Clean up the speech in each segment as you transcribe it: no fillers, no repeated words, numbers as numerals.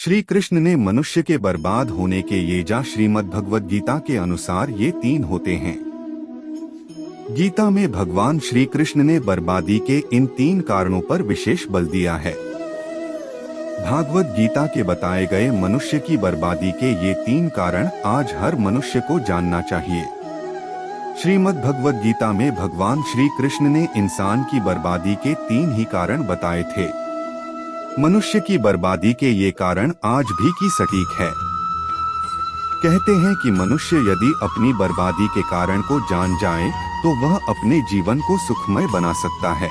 श्री कृष्ण ने मनुष्य के बर्बाद होने के ये श्रीमद् भगवद गीता के अनुसार ये 3 होते हैं। गीता में भगवान श्री कृष्ण ने बर्बादी के इन 3 कारणों पर विशेष बल दिया है। भागवत गीता के बताए गए मनुष्य की बर्बादी के ये 3 कारण आज हर मनुष्य को जानना चाहिए। श्रीमद् भगवद गीता में भगवान श्री कृष्ण ने इंसान की बर्बादी के 3 ही कारण बताए थे। मनुष्य की बर्बादी के ये कारण आज भी की सटीक है। कहते हैं कि मनुष्य यदि अपनी बर्बादी के कारण को जान जाए तो वह अपने जीवन को सुखमय बना सकता है।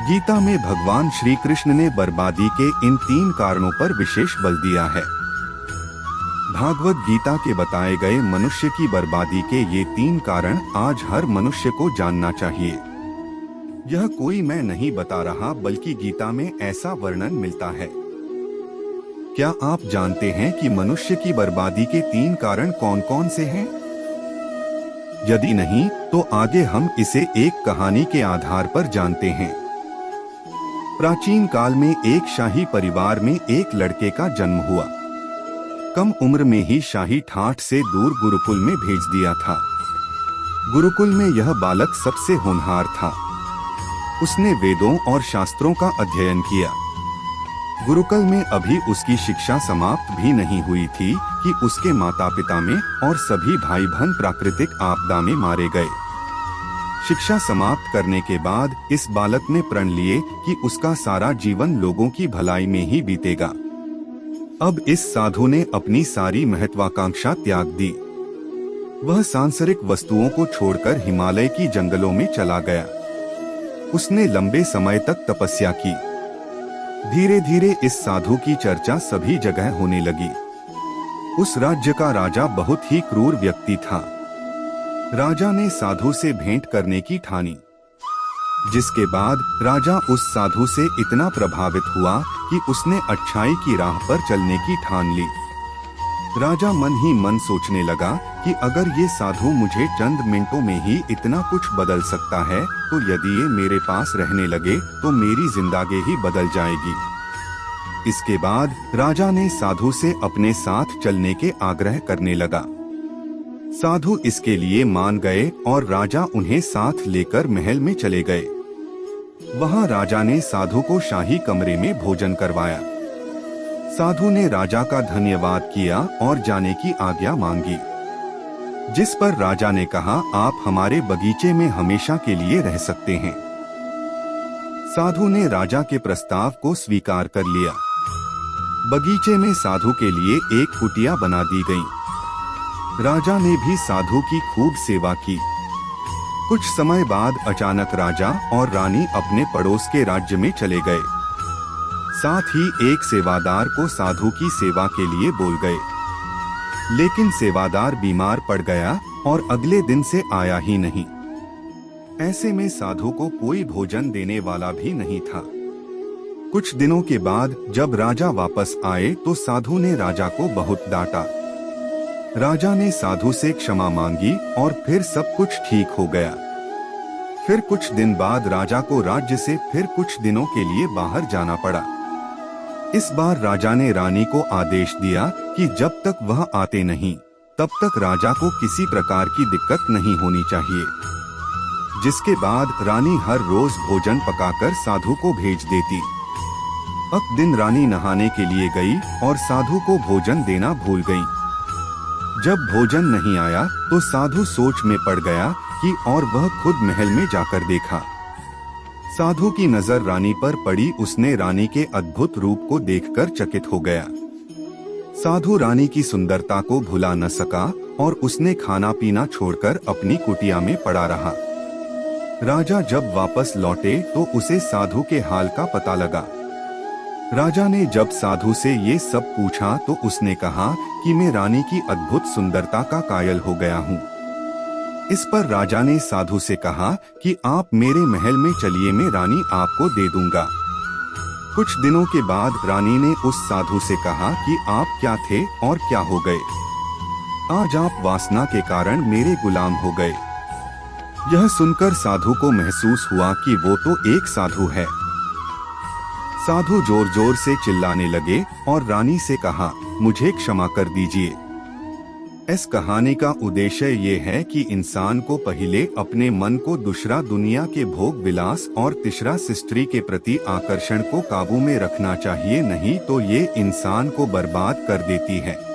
गीता में भगवान श्री कृष्ण ने बर्बादी के इन 3 कारणों पर विशेष बल दिया है। भागवत गीता के बताए गए मनुष्य की बर्बादी के ये 3 कारण आज हर मनुष्य को जानना चाहिए। यह कोई मैं नहीं बता रहा बल्कि गीता में ऐसा वर्णन मिलता है। क्या आप जानते हैं कि मनुष्य की बर्बादी के 3 कारण कौन कौन से हैं? यदि नहीं तो आगे हम इसे एक कहानी के आधार पर जानते हैं। प्राचीन काल में एक शाही परिवार में एक लड़के का जन्म हुआ। कम उम्र में ही शाही ठाठ से दूर गुरुकुल में भेज दिया था। गुरुकुल में यह बालक सबसे होनहार था। उसने वेदों और शास्त्रों का अध्ययन किया। गुरुकुल में अभी उसकी शिक्षा समाप्त भी नहीं हुई थी कि उसके माता पिता में और सभी भाई बहन प्राकृतिक आपदा में मारे गए। शिक्षा समाप्त करने के बाद इस बालक ने प्रण लिए कि उसका सारा जीवन लोगों की भलाई में ही बीतेगा। अब इस साधु ने अपनी सारी महत्वाकांक्षा त्याग दी। वह सांसारिक वस्तुओं को छोड़कर हिमालय की जंगलों में चला गया। उसने लंबे समय तक तपस्या की। धीरे धीरे इस साधु की चर्चा सभी जगह होने लगी। उस राज्य का राजा बहुत ही क्रूर व्यक्ति था। राजा ने साधु से भेंट करने की ठानी, जिसके बाद राजा उस साधु से इतना प्रभावित हुआ कि उसने अच्छाई की राह पर चलने की ठान ली। राजा मन ही मन सोचने लगा कि अगर ये साधु मुझे चंद मिनटों में ही इतना कुछ बदल सकता है तो यदि ये मेरे पास रहने लगे तो मेरी जिंदगी ही बदल जाएगी। इसके बाद राजा ने साधु से अपने साथ चलने के आग्रह करने लगा। साधु इसके लिए मान गए और राजा उन्हें साथ लेकर महल में चले गए। वहां राजा ने साधु को शाही कमरे में भोजन करवाया। साधु ने राजा का धन्यवाद किया और जाने की आज्ञा मांगी, जिस पर राजा ने कहा, आप हमारे बगीचे में हमेशा के लिए रह सकते हैं। साधु ने राजा के प्रस्ताव को स्वीकार कर लिया। बगीचे में साधु के लिए एक कुटिया बना दी गई। राजा ने भी साधु की खूब सेवा की। कुछ समय बाद अचानक राजा और रानी अपने पड़ोस के राज्य में चले गए। साथ ही एक सेवादार को साधु की सेवा के लिए बोल गए, लेकिन सेवादार बीमार पड़ गया और अगले दिन से आया ही नहीं। ऐसे में साधु को कोई भोजन देने वाला भी नहीं था। कुछ दिनों के बाद जब राजा वापस आए तो साधु ने राजा को बहुत डांटा। राजा ने साधु से क्षमा मांगी और फिर सब कुछ ठीक हो गया। फिर कुछ दिन बाद राजा को राज्य से फिर कुछ दिनों के लिए बाहर जाना पड़ा। इस बार राजा ने रानी को आदेश दिया कि जब तक वह आते नहीं तब तक राजा को किसी प्रकार की दिक्कत नहीं होनी चाहिए। जिसके बाद रानी हर रोज भोजन पकाकर साधु को भेज देती। एक दिन रानी नहाने के लिए गई और साधु को भोजन देना भूल गई। जब भोजन नहीं आया तो साधु सोच में पड़ गया कि और वह खुद महल में जाकर देखा। साधु की नजर रानी पर पड़ी। उसने रानी के अद्भुत रूप को देखकर चकित हो गया। साधु रानी की सुंदरता को भुला न सका और उसने खाना पीना छोड़कर अपनी कुटिया में पड़ा रहा। राजा जब वापस लौटे तो उसे साधु के हाल का पता लगा। राजा ने जब साधु से ये सब पूछा तो उसने कहा कि मैं रानी की अद्भुत सुंदरता का कायल हो गया हूँ। इस पर राजा ने साधु से कहा कि आप मेरे महल में चलिए, मैं रानी आपको दे दूंगा। कुछ दिनों के बाद रानी ने उस साधु से कहा कि आप क्या थे और क्या हो गए। आज आप वासना के कारण मेरे गुलाम हो गए। यह सुनकर साधु को महसूस हुआ कि वो तो एक साधु है। साधु जोर जोर से चिल्लाने लगे और रानी से कहा, मुझे क्षमा कर दीजिए। इस कहानी का उद्देश्य ये है कि इंसान को पहले अपने मन को दूसरा दुनिया के भोग विलास और तीसरा स्त्री के प्रति आकर्षण को काबू में रखना चाहिए, नहीं तो ये इंसान को बर्बाद कर देती है।